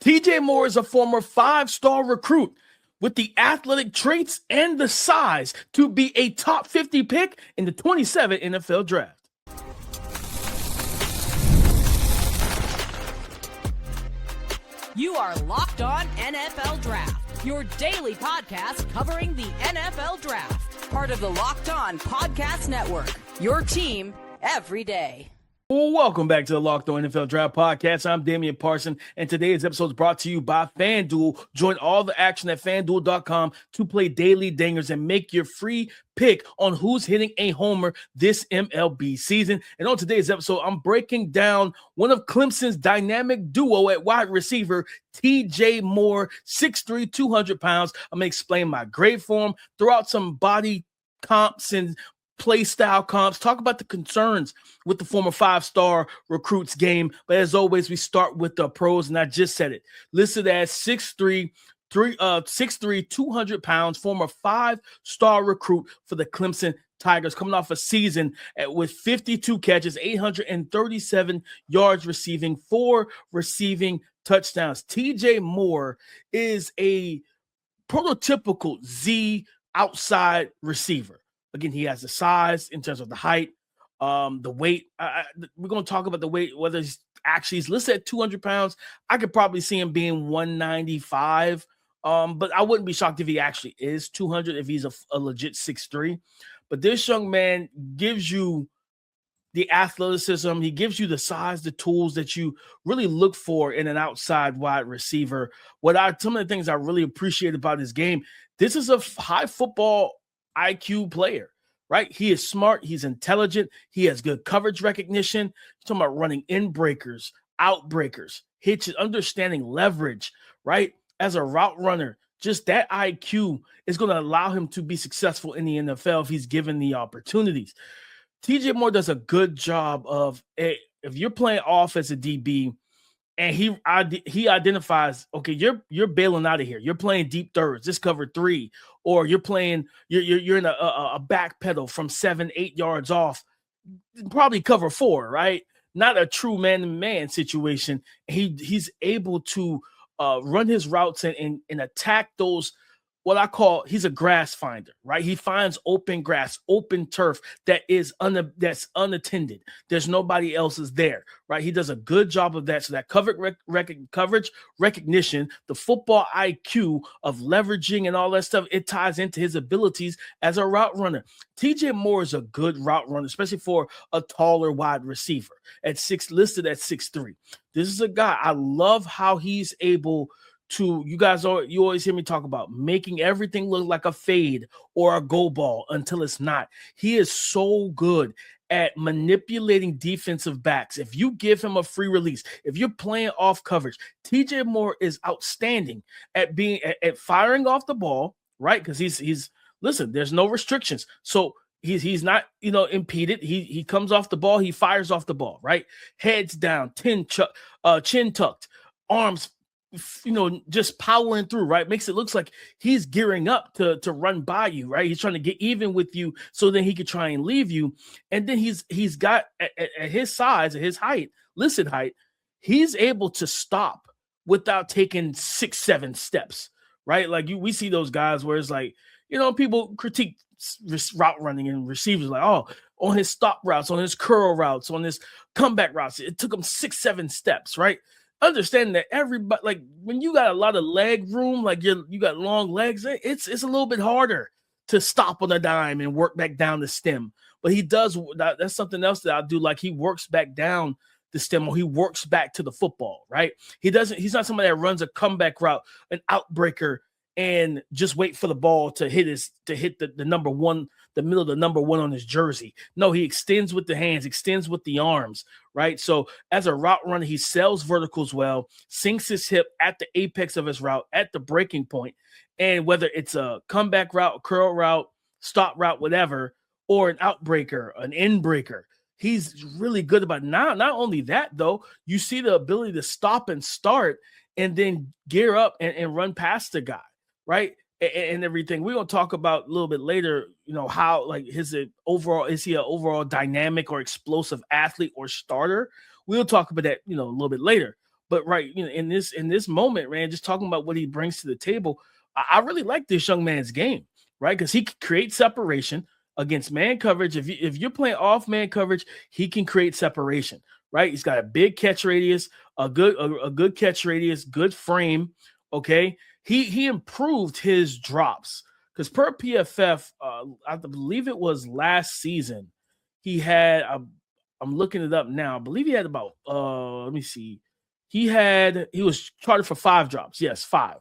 TJ Moore is a former 5-star recruit with the athletic traits and the size to be a top 50 pick in the 27 NFL draft. You are Locked On NFL Draft, your daily podcast covering the NFL Draft. Part of the Locked On Podcast Network, your team every day. Well, welcome back to the Locked On NFL Draft Podcast. I'm Damian Parson, and today's episode is brought to you by FanDuel. Join all the action at FanDuel.com to play daily dingers and make your free pick on who's hitting a homer this MLB season. And on today's episode, I'm breaking down one of Clemson's dynamic duo at wide receiver, TJ Moore, 6'3", 200 pounds. I'm going to explain my grade for him, throw out some body comps and play style comps, talk about the concerns with the former 5-star recruits game. But as always, we start with the pros, and I just said it. Listed as 6'3", 200 pounds, former 5-star recruit for the Clemson Tigers, coming off a season with 52 catches, 837 yards receiving, 4 receiving touchdowns. TJ Moore is a prototypical Z outside receiver. Again, he has the size in terms of the height, the weight. We're going to talk about the weight, whether he's listed at 200 pounds. I could probably see him being 195, but I wouldn't be shocked if he actually is 200, if he's a legit 6'3". But this young man gives you the athleticism. He gives you the size, the tools that you really look for in an outside wide receiver. Some of the things I really appreciate about his game, this is a high football IQ player, right? He is smart. He's intelligent. He has good coverage recognition. You're talking about running in breakers, out breakers, hitches, understanding leverage, right? As a route runner, just that IQ is going to allow him to be successful in the NFL if he's given the opportunities. TJ Moore does a good job of, if you're playing off as a DB, and he identifies, okay, you're bailing out of here. You're playing deep thirds. This cover 3, or you're in a back pedal from 7-8 yards off, probably cover 4, right? Not a true man-to-man situation. He's able to run his routes and attack those. What I call, he's a grass finder, right? He finds open grass, open turf that's unattended. There's nobody else is there, right? He does a good job of that. So that coverage recognition, the football IQ of leveraging and all that stuff, it ties into his abilities as a route runner. TJ Moore is a good route runner, especially for a taller wide receiver listed at 6'3". This is a guy, I love how he's able to, you always hear me talk about making everything look like a fade or a go ball until it's not. He is so good at manipulating defensive backs. If you give him a free release, if you're playing off coverage, TJ Moore is outstanding at being at firing off the ball, right? Because he's listen, there's no restrictions. So he's not, impeded. He comes off the ball, he fires off the ball, right? Heads down, chin tucked, arms just powering through, right? Makes it look like he's gearing up to run by you, right? He's trying to get even with you so then he could try and leave you. And then he's got at his size, at his height, listed height, he's able to stop without taking 6-7 steps, right? Like we see those guys where it's like, people critique route running and receivers like, oh, on his stop routes, on his curl routes, on his comeback routes, it took him 6-7 steps, right? Understanding that everybody, like when you got a lot of leg room, like you got long legs, it's a little bit harder to stop on a dime and work back down the stem. But he does, that's something else that I do. Like he works back down the stem, or he works back to the football, right? He's not somebody that runs a comeback route, an outbreaker, and just wait for the ball to hit the number one, the middle of the number 1 on his jersey. No, he extends with the hands, extends with the arms, right? So as a route runner, he sells verticals well, sinks his hip at the apex of his route, at the breaking point. And whether it's a comeback route, curl route, stop route, whatever, or an outbreaker, an in breaker, he's really good about it. Not only that, though, you see the ability to stop and start and then gear up and run past the guy, right? And everything. We're going to talk about a little bit later, how like is he an overall dynamic or explosive athlete or starter? We'll talk about that, a little bit later. But right, in this moment, man, just talking about what he brings to the table, I really like this young man's game, right? Because he can create separation against man coverage. If you're playing off man coverage, he can create separation, right? He's got a big catch radius, a good catch radius, good frame. Okay, he improved his drops because per PFF, I believe it was last season, he had. I'm looking it up now. I believe he had about. Let me see. He was charted for 5 drops. Yes, 5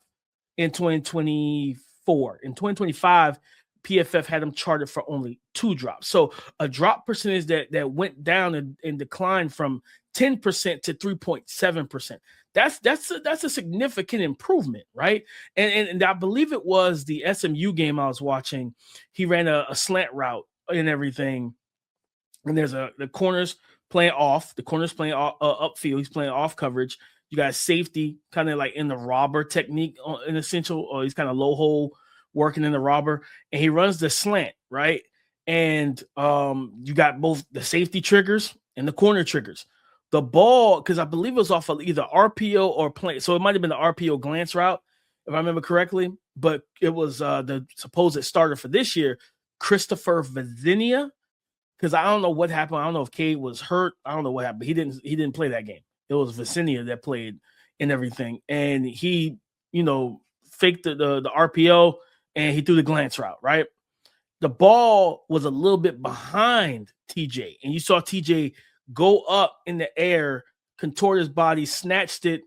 in 2024. In 2025, PFF had him charted for only 2 drops. So a drop percentage that went down and declined from 10% to 3.7%. That's a significant improvement, right? And I believe it was the SMU game I was watching. He ran a slant route and everything. And there's the corners playing off. The corners playing upfield. He's playing off coverage. You got safety kind of like in the robber technique in essential, or he's kind of low hole working in the robber. And he runs the slant, right? And you got both the safety triggers and the corner triggers. The ball, because I believe it was off of either RPO or play. So it might have been the RPO glance route, if I remember correctly. But it was the supposed starter for this year, Christopher Vizzina. Because I don't know what happened. I don't know if Cade was hurt. I don't know what happened. He didn't play that game. It was Vizzina that played and everything. And he, faked the RPO and he threw the glance route, right? The ball was a little bit behind TJ. And you saw TJ go up in the air, contort his body, snatched it,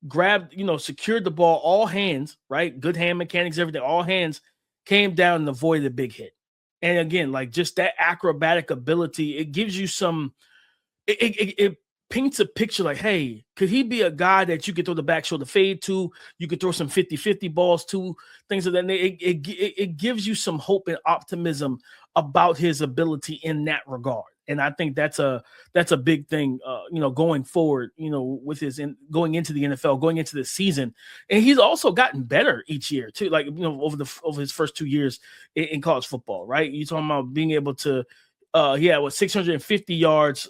grabbed, secured the ball, all hands, right? Good hand mechanics, everything, all hands, came down and avoided a big hit. And again, like just that acrobatic ability, it gives you some, it paints a picture like, hey, could he be a guy that you could throw the back shoulder fade to? You could throw some 50-50 balls to, things of that. It gives you some hope and optimism about his ability in that regard. And I think that's a big thing, going forward, with going into the NFL, going into the season. And he's also gotten better each year too, like, over his first 2 years in college football, right? You're talking about being able to, 650 yards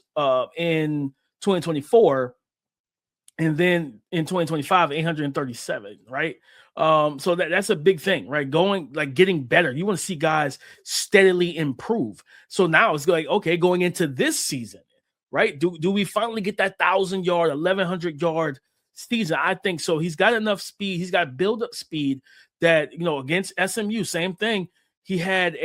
in 2024. And then in 2025, 837, right? So that's a big thing, right? Getting better. You want to see guys steadily improve. So now it's like, okay, going into this season, right? Do we finally get that 1,000-yard, 1,100-yard season? I think so. He's got enough speed. He's got build-up speed that, against SMU, same thing. He had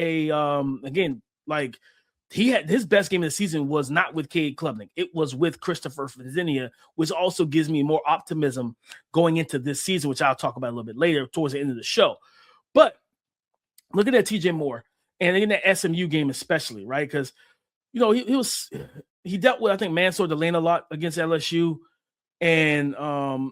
his best game of the season was not with Cade Klubnik. It was with Christopher Vizzina, which also gives me more optimism going into this season, which I'll talk about a little bit later towards the end of the show. But looking at TJ Moore and in that SMU game especially, right? Because, he dealt with, I think, Mansour Delane a lot against LSU and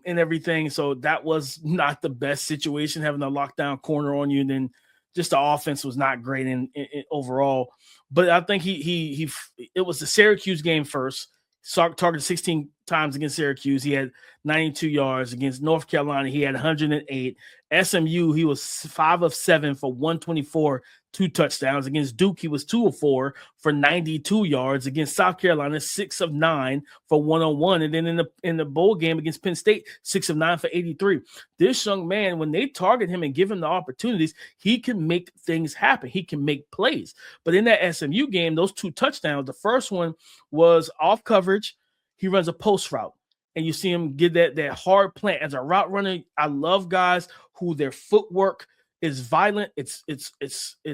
everything. So that was not the best situation, having a lockdown corner on you. And then just the offense was not great in overall. But I think it was the Syracuse game first. Targeted 16 times against Syracuse. He had 92 yards. Against North Carolina, he had 108. SMU, he was 5 of 7 for 124, 2 touchdowns. Against Duke, he was 2 of 4 for 92 yards. Against South Carolina, 6 of 9 for 101. And then in the bowl game against Penn State, 6 of 9 for 83. This young man, when they target him and give him the opportunities, he can make things happen. He can make plays. But in that SMU game, those 2 touchdowns, the first one was off coverage. He runs a post route. And you see him get that hard plant as a route runner. I love guys who their footwork is violent. It's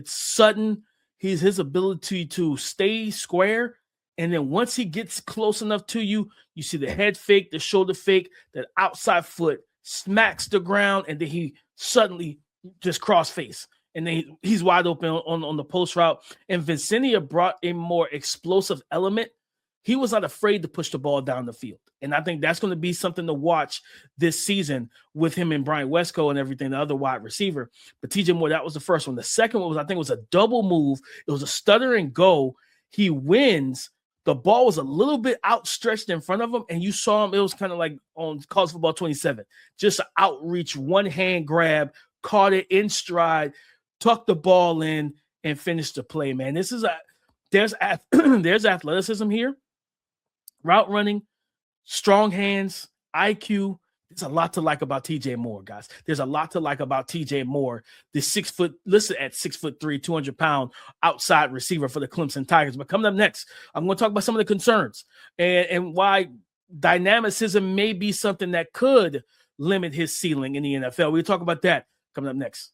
sudden. His ability to stay square. And then once he gets close enough to you, you see the head fake, the shoulder fake, that outside foot smacks the ground, and then he suddenly just cross face. And then he's wide open on the post route. And Vizzina brought a more explosive element. He was not afraid to push the ball down the field. And I think that's going to be something to watch this season with him and Brian Westco and everything, the other wide receiver. But TJ Moore, that was the first one. The second one was, I think, was a double move. It was a stutter and go. He wins. The ball was a little bit outstretched in front of him, and you saw him. It was kind of like on college football 27. Just an outreach, one-hand grab, caught it in stride, tucked the ball in, and finished the play, man. There's athleticism here. Route running, strong hands. IQ. There's a lot to like about TJ Moore, guys. There's a lot to like about TJ Moore, the 6 foot, listed at 6'3", 200-pound outside receiver for the Clemson Tigers. But coming up next, I'm going to talk about some of the concerns and why dynamicism may be something that could limit his ceiling in the NFL. We'll talk about that coming up next.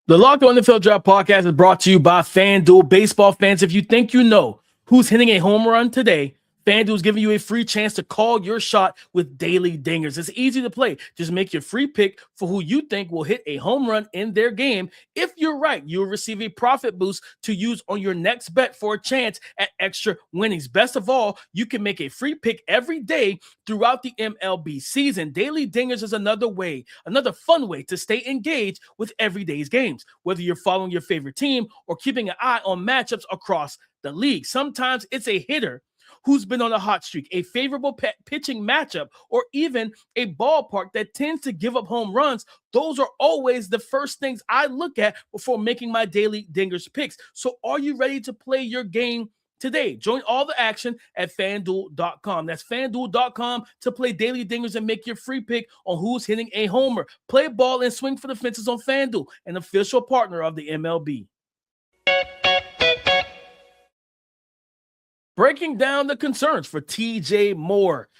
The Locked On NFL Draft Podcast is brought to you by FanDuel. Baseball fans, if you think you know who's hitting a home run today, FanDuel is giving you a free chance to call your shot with daily dingers. It's easy to play. Just make your free pick for who you think will hit a home run in their game. If you're right, you'll receive a profit boost to use on your next bet for a chance at extra winnings. Best of all, you can make a free pick every day throughout the MLB season. Daily dingers is another fun way to stay engaged with every day's games, whether you're following your favorite team or keeping an eye on matchups across the league. Sometimes it's a hitter who's been on a hot streak, a favorable pitching matchup, or even a ballpark that tends to give up home runs. Those are always the first things I look at before making my daily dingers picks. So are you ready to play your game today? Join all the action at FanDuel.com. That's FanDuel.com to play daily dingers and make your free pick on who's hitting a homer. Play ball and swing for the fences on FanDuel, an official partner of the MLB. Breaking down the concerns for TJ Moore,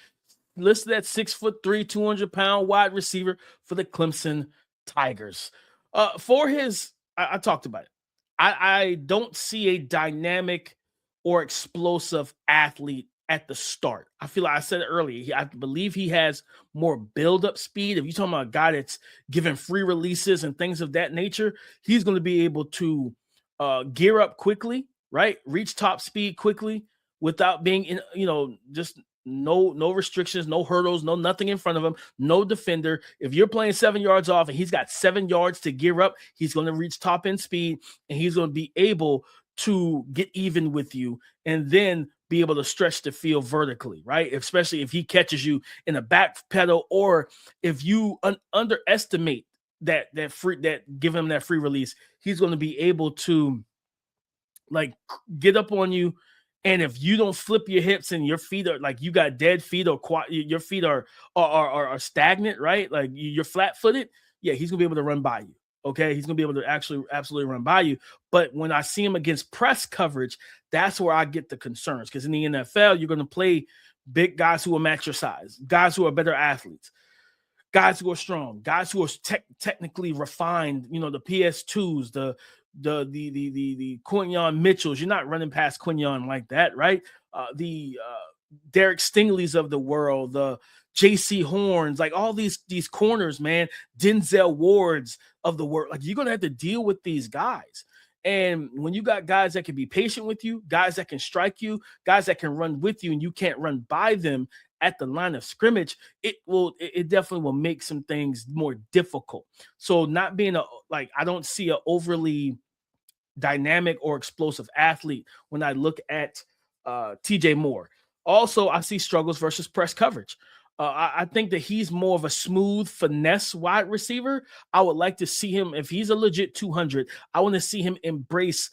listed at 6'3", 200-pound wide receiver for the Clemson Tigers. I talked about it. I don't see a dynamic or explosive athlete at the start. I feel like I said it earlier. I believe he has more build-up speed. If you're talking about a guy that's giving free releases and things of that nature, he's going to be able to gear up quickly, right? Reach top speed quickly, without being in, just no restrictions, no hurdles, no nothing in front of him, no defender. If you're playing 7 yards off and he's got 7 yards to gear up, he's going to reach top end speed and he's going to be able to get even with you and then be able to stretch the field vertically, right? Especially if he catches you in a back pedal or if you underestimate that give him that free release, he's going to be able to get up on you. And if you don't flip your hips and your feet are like you got dead feet or your feet are stagnant, right? Like you're flat-footed, yeah, he's gonna be able to run by you. Okay, he's gonna be able to absolutely run by you. But when I see him against press coverage, that's where I get the concerns. Because in the NFL, you're gonna play big guys who will match your size, guys who are better athletes, guys who are strong, guys who are technically refined. The PS2s, the Quinyon Mitchells. You're not running past Quinyon like that, right? The Derek Stingley's of the world, the JC Horns, like all these corners, man, Denzel Wards of the world. Like you're gonna have to deal with these guys. And when you got guys that can be patient with you, guys that can strike you, guys that can run with you, and you can't run by them at the line of scrimmage, it definitely will make some things more difficult. So not being I don't see an overly dynamic or explosive athlete when I look at TJ Moore. Also, I see struggles versus press coverage. I think that he's more of a smooth finesse wide receiver. I would like to see him, if he's a legit 200, I want to see him embrace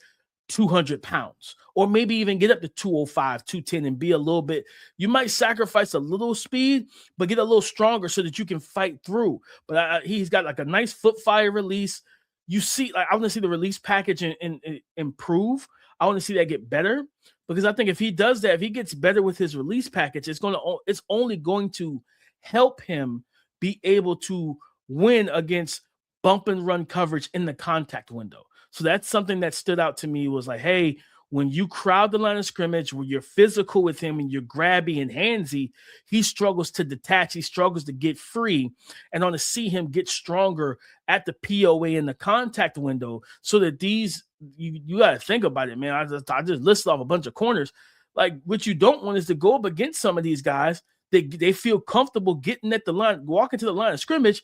200 pounds or maybe even get up to 205, 210 and be a little bit, you might sacrifice a little speed, but get a little stronger so that you can fight through. But he's got like a nice foot fire release. You see, I want to see the release package and improve. I want to see that get better because I think if he does that, if he gets better with his release package, it's only going to help him be able to win against bump and run coverage in the contact window. So that's something that stood out to me was like, hey, when you crowd the line of scrimmage, where you're physical with him and you're grabby and handsy, he struggles to detach. He struggles to get free. And I want to see him get stronger at the POA in the contact window so that you got to think about it, man. I just listed off a bunch of corners. Like what you don't want is to go up against some of these guys. They feel comfortable getting at the line, walking to the line of scrimmage,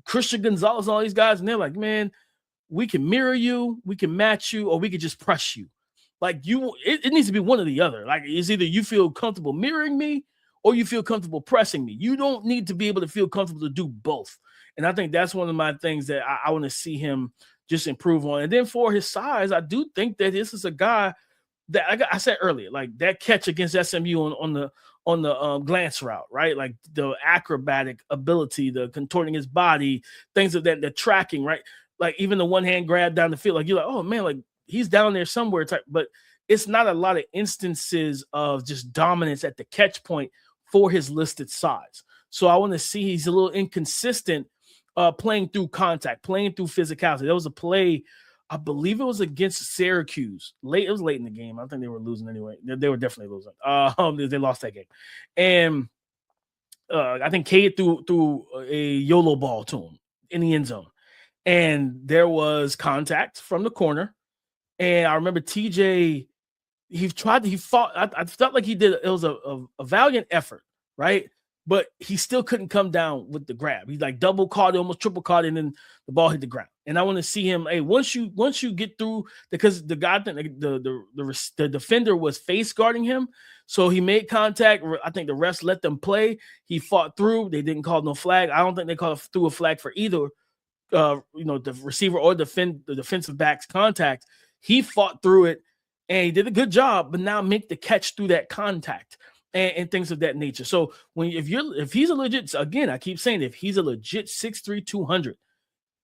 Christian Gonzalez and all these guys, and they're like, man, we can mirror you, we can match you, or we could just press you. Like it needs to be one or the other. Like it's either you feel comfortable mirroring me or you feel comfortable pressing me. You don't need to be able to feel comfortable to do both. And I think that's one of my things that I want to see him just improve on. And then for his size, I do think that this is a guy that like I said earlier, like that catch against SMU on the glance route, right? Like the acrobatic ability, the contorting his body, things of that, the tracking, right? Like even the one hand grab down the field, like you're like, oh man, like he's down there somewhere type, but it's not a lot of instances of just dominance at the catch point for his listed size. So I want to see he's a little inconsistent playing through contact, playing through physicality. There was a play, I believe it was against Syracuse. It was late in the game. I think they were losing anyway. They were definitely losing. They lost that game. And I think Cade threw a YOLO ball to him in the end zone. And there was contact from the corner. And I remember TJ, he fought. I felt like he did. It was a valiant effort, right? But he still couldn't come down with the grab. He like double caught it, almost triple caught it, and then the ball hit the ground. And I want to see him. Hey, once you get through, because the guy, the defender was face guarding him, so he made contact. I think the refs let them play. He fought through. They didn't call no flag. I don't think they threw a flag for either. The receiver or the defensive back's contact. He fought through it, and he did a good job. But now make the catch through that contact. And things of that nature. So if he's a legit, again, I keep saying, if he's a legit 6'3", 200,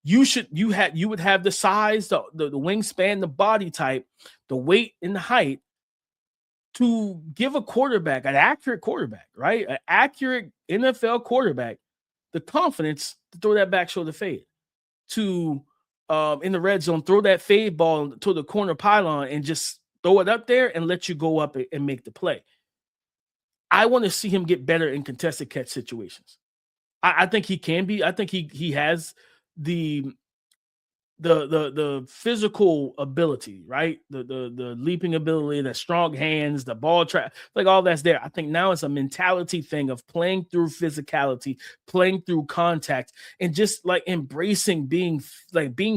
you would have the size, the wingspan, the body type, the weight and the height to give a quarterback, an accurate quarterback, right? An accurate NFL quarterback, the confidence to throw that back shoulder fade, to in the red zone, throw that fade ball to the corner pylon and just throw it up there and let you go up and make the play. I want to see him get better in contested catch situations. I think he can be. I think he has the physical ability, right? The leaping ability, the strong hands, the ball trap, like all that's there. I think now it's a mentality thing of playing through physicality, playing through contact, and just like embracing being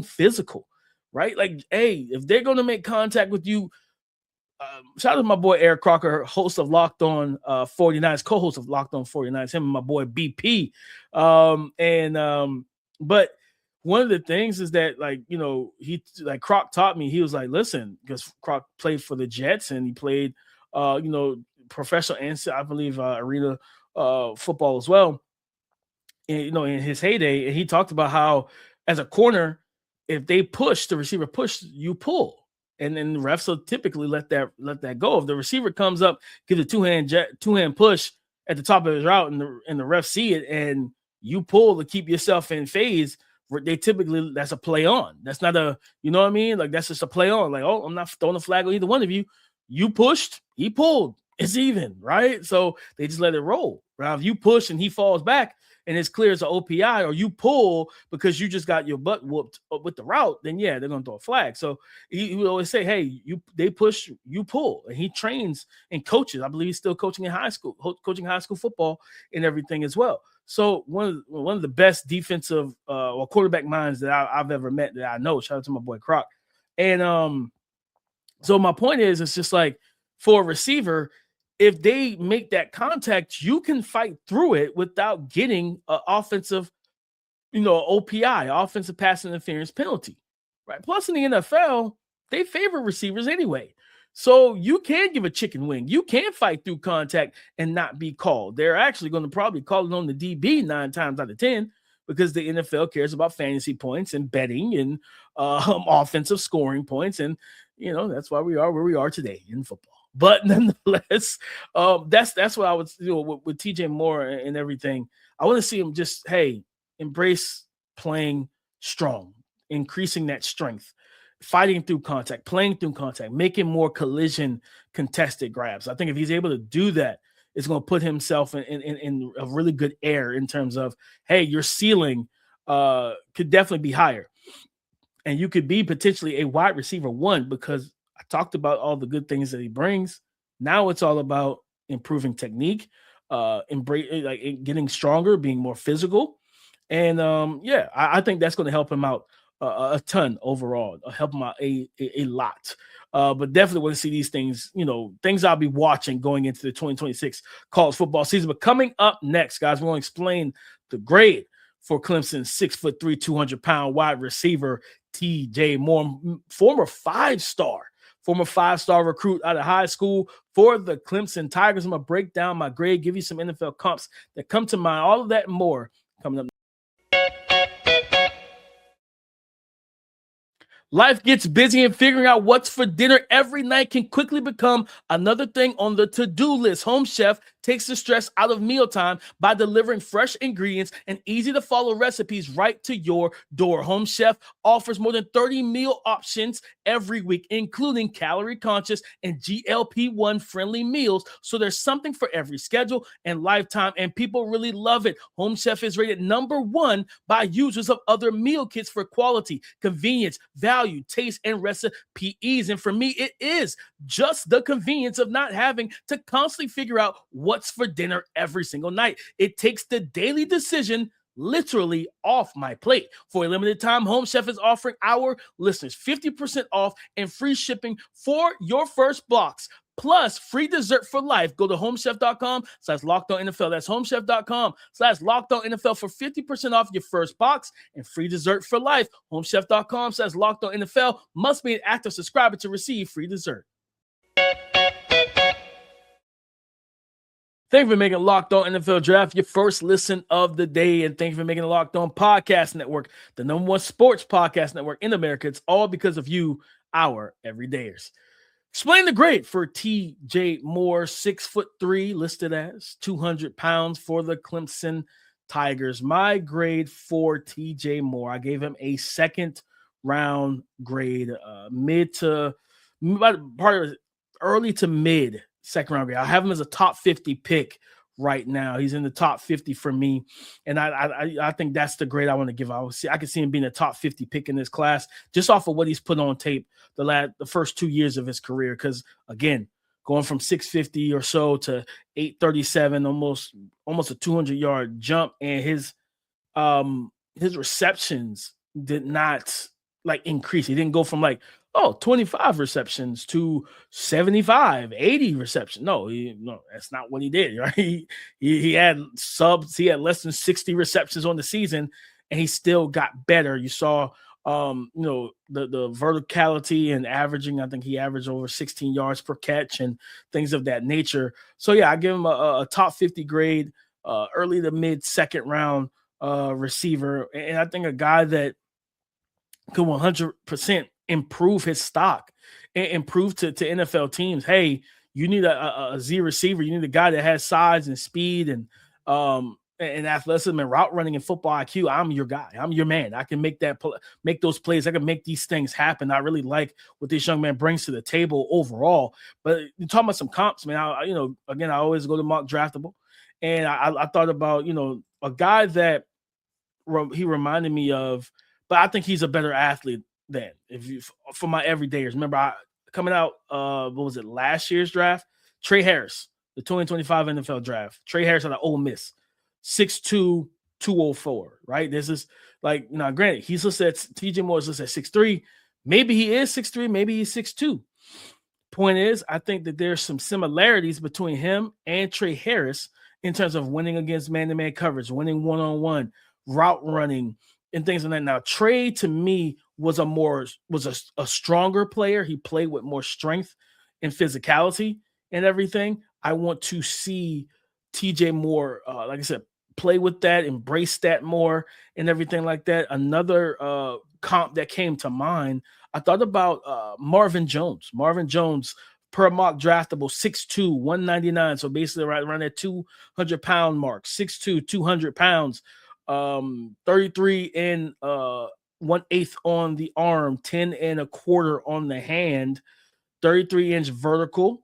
physical, right? Like, hey, if they're going to make contact with you. Shout out to my boy Eric Crocker, host of Locked On 49ers, co-host of Locked On 49ers, him and my boy BP. But one of the things is that, like, he like Croc taught me, he was like, listen, because Croc played for the Jets and he played professional and I believe arena football as well. And, in his heyday, and he talked about how as a corner, if they push, the receiver push, you pull. And then the refs will typically let that go. If the receiver comes up, give a two-hand push at the top of his route, and the refs see it, and you pull to keep yourself in phase, they typically, that's a play on. That's not a, you know what I mean? Like, that's just a play on. Like, oh, I'm not throwing a flag on either one of you. You pushed, he pulled. It's even, right? So they just let it roll. Right? If you push and he falls back, and it's clear as an OPI, or you pull because you just got your butt whooped with the route, then yeah, they're gonna throw a flag. So he would always say, "Hey, they push, you pull." And he trains and coaches. I believe he's still coaching in high school, coaching high school football and everything as well. So one of the best defensive or quarterback minds that I've ever met that I know. Shout out to my boy Croc. And so my point is, it's just like for a receiver, if they make that contact, you can fight through it without getting an offensive, OPI, offensive pass interference penalty, right? Plus in the NFL, they favor receivers anyway. So you can give a chicken wing. You can fight through contact and not be called. They're actually going to probably call it on the DB 9 times out of 10 because the NFL cares about fantasy points and betting and offensive scoring points. And, that's why we are where we are today in football. But nonetheless, that's what I would with TJ Moore and everything. I want to see him just, hey, embrace playing strong, increasing that strength, fighting through contact, playing through contact, making more collision contested grabs. I think if he's able to do that, it's going to put himself in a really good air in terms of, hey, your ceiling could definitely be higher. And you could be potentially a wide receiver 1 because I talked about all the good things that he brings. Now it's all about improving technique, getting stronger, being more physical. And I think that's going to help him out a ton overall, help him out a lot. But definitely want to see these things, things I'll be watching going into the 2026 college football season. But coming up next, guys, we're going to explain the grade for Clemson's 6'3", 200-pound wide receiver TJ Moore, former 5-star former 5-star recruit out of high school for the Clemson Tigers. I'm going to break down my grade, give you some NFL comps that come to mind, all of that and more coming up. Life gets busy, and figuring out what's for dinner every night can quickly become another thing on the to-do list. Home Chef takes the stress out of mealtime by delivering fresh ingredients and easy-to-follow recipes right to your door. Home Chef offers more than 30 meal options every week, including calorie-conscious and GLP-1 friendly meals, so there's something for every schedule and lifetime, and people really love it. Home Chef is rated #1 by users of other meal kits for quality, convenience, value, taste, and recipe ease. And for me, it is just the convenience of not having to constantly figure out what's for dinner every single night. It takes the daily decision literally off my plate. For a limited time, Home Chef is offering our listeners 50% off and free shipping for your first box, plus free dessert for life. Go to homechef.com/LockedOnNFL. That's homechef.com/LockedOnNFL for 50% off your first box and free dessert for life. Homechef.com/LockedOnNFL. Must be an active subscriber to receive free dessert. Thank you for making Locked On NFL Draft your first listen of the day. And thank you for making the Locked On Podcast Network the #1 sports podcast network in America. It's all because of you, our everydayers. Explain the grade for TJ Moore, 6'3", listed as 200 pounds for the Clemson Tigers. My grade for TJ Moore, I gave him a second round grade, early to mid second round grade. I have him as a top 50 pick right now. He's in the top 50 for me, and I think that's the grade I want to give. I can see him being a top 50 pick in this class just off of what he's put on tape the first 2 years of his career. Because again, going from 650 or so to 837, almost a 200-yard jump, and his receptions did not increase. He didn't go from 25 receptions to 75, 80 receptions. No, that's not what he did, right? He had subs. He had less than 60 receptions on the season, and he still got better. You saw, the verticality and averaging. I think he averaged over 16 yards per catch and things of that nature. So, yeah, I give him a top 50 grade, early to mid second round receiver. And I think a guy that could 100% improve his stock and improve to NFL teams. Hey, you need a Z receiver. You need a guy that has size and speed and athleticism and route running and football IQ. I'm your guy. I'm your man. I can make those plays. I can make these things happen. I really like what this young man brings to the table overall. But you're talking about some comps, man. I always go to mock draftable, and I thought about a guy that he reminded me of, but I think he's a better athlete than for my everydayers. Remember, coming out, last year's draft? Trey Harris, the 2025 NFL draft. Trey Harris out of Ole Miss, 6'2", 204, right? This is granted, he's listed at TJ Moore is listed at 6'3". Maybe he is 6'3", maybe he's 6'2". Point is, I think that there's some similarities between him and Trey Harris in terms of winning against man-to-man coverage, winning one-on-one, route running, and things like that. Now, Trey to me was a stronger player. He played with more strength and physicality and everything. I want to see TJ Moore, like I said, play with that, embrace that more and everything like that. Another comp that came to mind, I thought about Marvin Jones. Marvin Jones, per mock draftable, 6'2", 199. So basically right around that 200-pound mark, 6'2", 200 pounds. 33 and 1/8 on the arm, 10 and 1/4 on the hand, 33-inch vertical.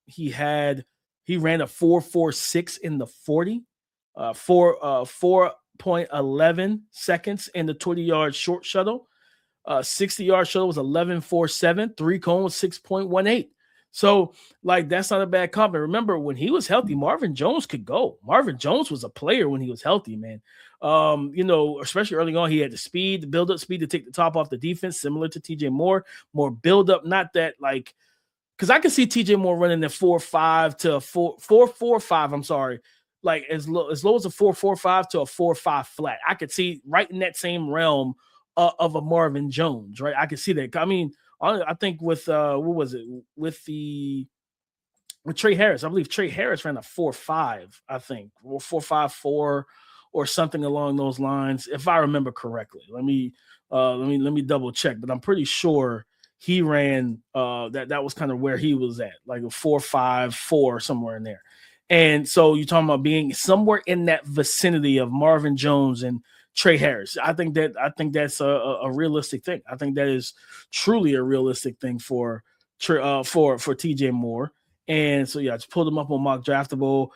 He ran a 4.46 in the 40, 4.11 seconds in the 20-yard short shuttle. 60-yard shuttle was 11.47, 3-cone was 6.18. So, that's not a bad comp. And remember, when he was healthy, Marvin Jones could go. Marvin Jones was a player when he was healthy, man. Especially early on, he had the speed, the build-up speed to take the top off the defense, similar to TJ Moore. More build-up, not that, because I can see TJ Moore running the 4.5 to a 4.45, I'm sorry, as low as a 4.45 to a 4.5 flat. I could see right in that same realm of a Marvin Jones, right? I could see that. I mean, I think with what was it with Trey Harris? I believe Trey Harris ran a 4.5, I think, or 4.54 or something along those lines, if I remember correctly. Let me double check, but I'm pretty sure he ran that was kind of where he was at, like a 4.54, somewhere in there. And so you're talking about being somewhere in that vicinity of Marvin Jones and Trey Harris. I think that's a realistic thing. I think that is truly a realistic thing for TJ Moore. And so yeah, I just pulled him up on Mock Draftable.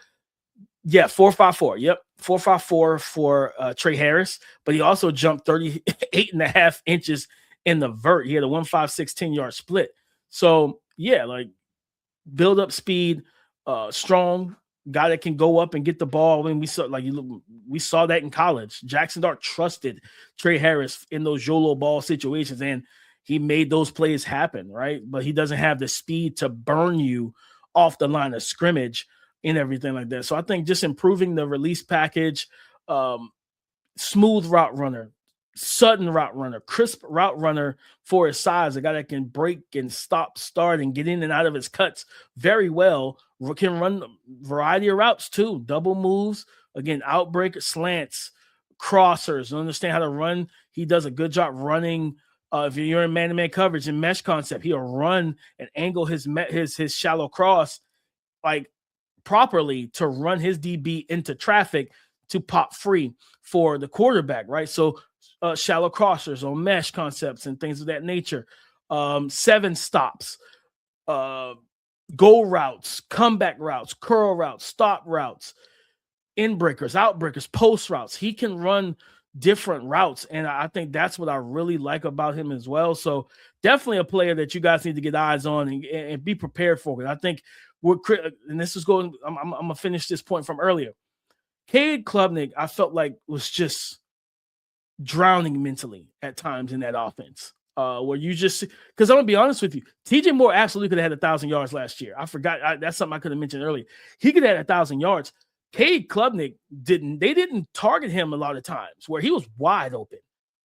Yeah, 4.54. Yep, 4.54 for Trey Harris, but he also jumped 38.5 inches in the vert. He had a 1.56 10-yard split. So yeah, like build up speed, strong guy that can go up and get the ball. When we saw that in college. Jackson Dart trusted Trey Harris in those YOLO ball situations, and he made those plays happen, right? But he doesn't have the speed to burn you off the line of scrimmage and everything like that. So I think just improving the release package, smooth route runner, sudden route runner, crisp route runner for his size, a guy that can break and stop, start, and get in and out of his cuts very well, can run a variety of routes too, double moves, again, outbreak, slants, crossers, understand how to run. He does a good job running. If you're in man-to-man coverage and mesh concept, he'll run and angle his shallow cross like properly to run his DB into traffic to pop free for the quarterback, right? So shallow crossers on mesh concepts and things of that nature. 7 stops, go routes, comeback routes, curl routes, stop routes, in breakers, out breakers, post routes. He can run different routes, and I think that's what I really like about him as well. So definitely a player that you guys need to get eyes on and be prepared for it. I think and this is going, I'm gonna finish this point from earlier. Cade Klubnik, I felt like was just drowning mentally at times in that offense. Where you just, because I'm gonna be honest with you, TJ Moore absolutely could have had 1,000 yards last year. I forgot, that's something I could have mentioned earlier. He could have had 1,000 yards. Cade Klubnik didn't target him a lot of times where he was wide open.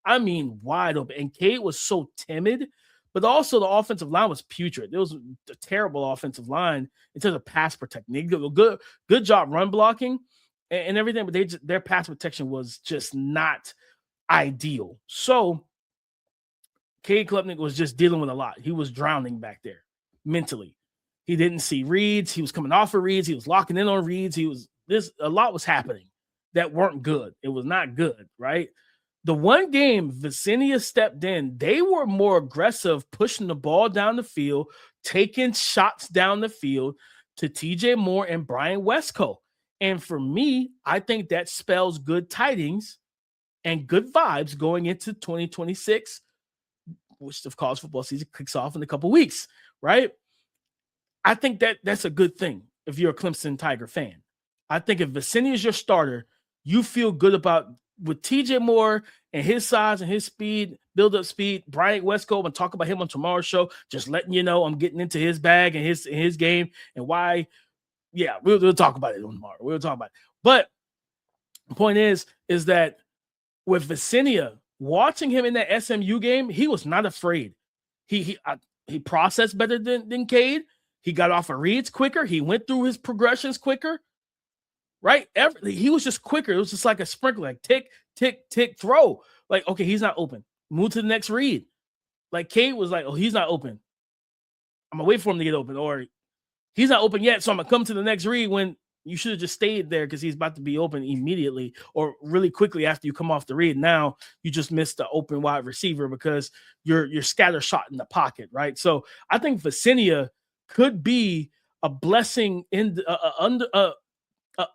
I mean, wide open. And Cade was so timid, but also the offensive line was putrid. It was a terrible offensive line in terms of pass protection. They did a good job run blocking and everything, but their pass protection was just not ideal. So Cade Klubnik was just dealing with a lot. He was drowning back there mentally. He didn't see reads. He was coming off of reads. He was locking in on reads. A lot was happening that weren't good. It was not good, right? The one game Vizzina stepped in, they were more aggressive, pushing the ball down the field, taking shots down the field to TJ Moore and Brian Westco. And for me, I think that spells good tidings and good vibes going into 2026, which the college football season kicks off in a couple weeks, right? I think that's a good thing if you're a Clemson Tiger fan. I think if Vizzina is your starter, you feel good about with TJ Moore and his size and his speed, build up speed. Brian Westco, and talk about him on tomorrow's show. Just letting you know I'm getting into his bag and his game and why. Yeah, we'll talk about it tomorrow. We'll talk about it. But the point is that with Vizzina, watching him in that SMU game, he was not afraid. He processed better than Cade. He got off of reads quicker. He went through his progressions quicker. Right? He was just quicker. It was just like a sprinkler, like tick, tick, tick, throw. Like, okay, he's not open. Move to the next read. Like Cade was like, oh, he's not open. I'm gonna wait for him to get open, or he's not open yet, so I'm gonna come to the next read when you should have just stayed there because he's about to be open immediately or really quickly after you come off the read. Now you just missed the open wide receiver because you're scatter shot in the pocket, right? So I think Vizzina could be a blessing in an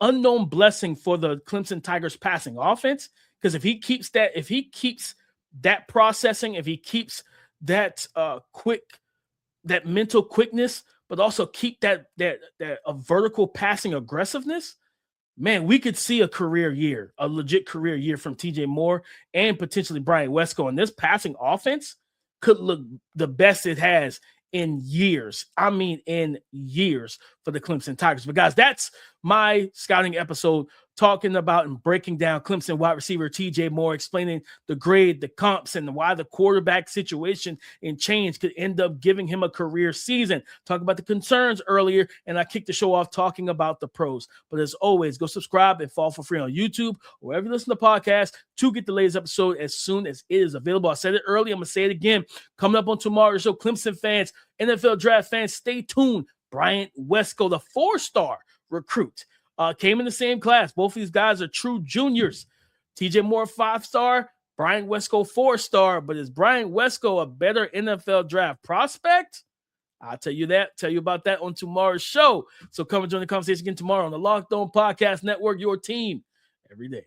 unknown blessing for the Clemson Tigers passing offense, because if he keeps that processing, if he keeps that that mental quickness, but also keep that vertical passing aggressiveness, man, we could see a legit career year from TJ Moore and potentially Brian Westco. And this passing offense could look the best it has in years. I mean, in years for the Clemson Tigers. But guys, that's my scouting episode talking about and breaking down Clemson wide receiver TJ Moore, explaining the grade, the comps, and why the quarterback situation and change could end up giving him a career season. Talk about the concerns earlier, and I kicked the show off talking about the pros. But as always, go subscribe and follow for free on YouTube or wherever you listen to podcasts to get the latest episode as soon as it is available. I said it earlier, I'm going to say it again. Coming up on tomorrow's show, Clemson fans, NFL draft fans, stay tuned. Bryant Wesco, the 4-star recruit, came in the same class. Both of these guys are true juniors. TJ Moore, 5-star. Bryant Wesco, 4-star. But is Bryant Wesco a better NFL draft prospect? I'll tell you about that on tomorrow's show. So come and join the conversation again tomorrow on the Locked On Podcast Network, your team every day.